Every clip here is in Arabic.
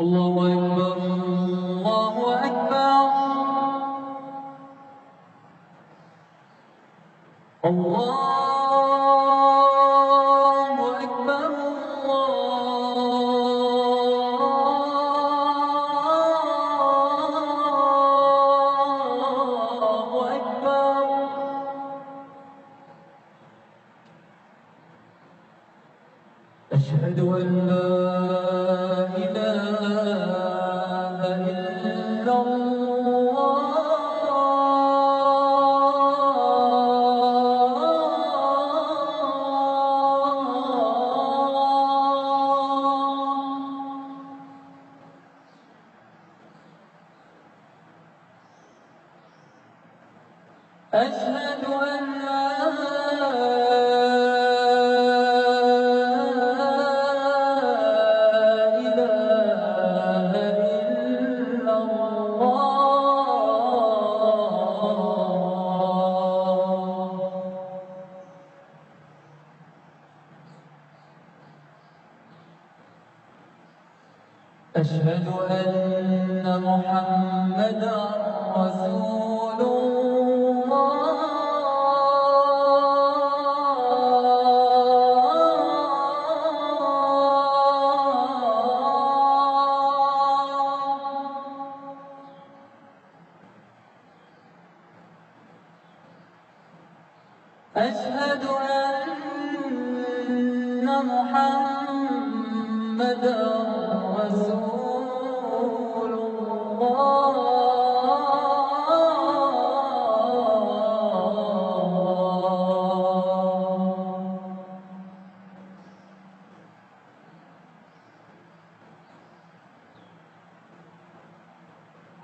الله أكبر الله أكبر الله أكبر الله أكبر. أشهد أن لا إله إلا الله. أشهد أن لا إله إلا الله. أشهد أن محمدًا رسول الله. أشهد أن محمدًا رسول الله.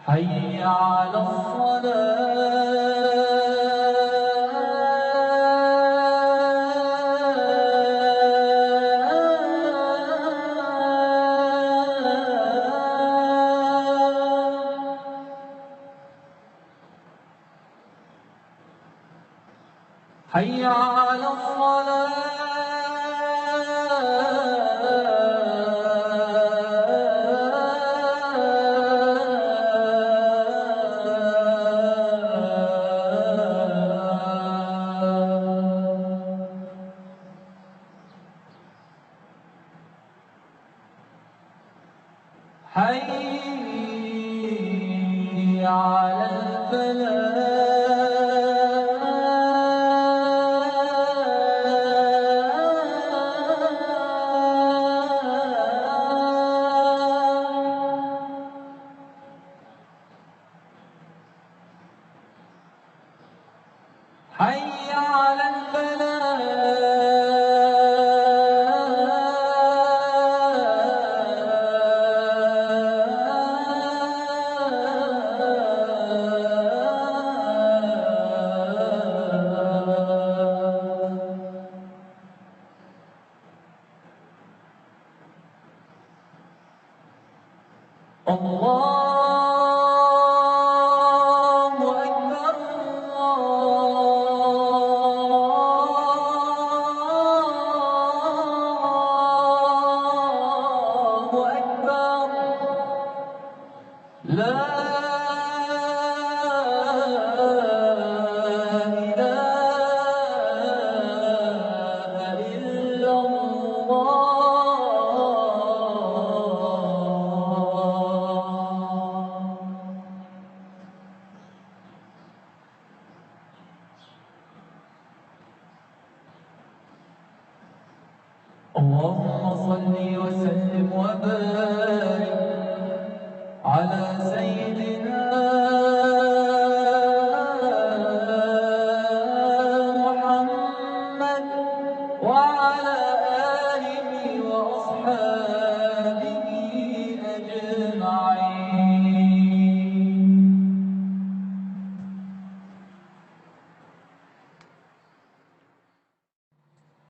حي على حي على حي على حي على الله أكبر الله أكبر. لا إله إلا الله. اللهم صل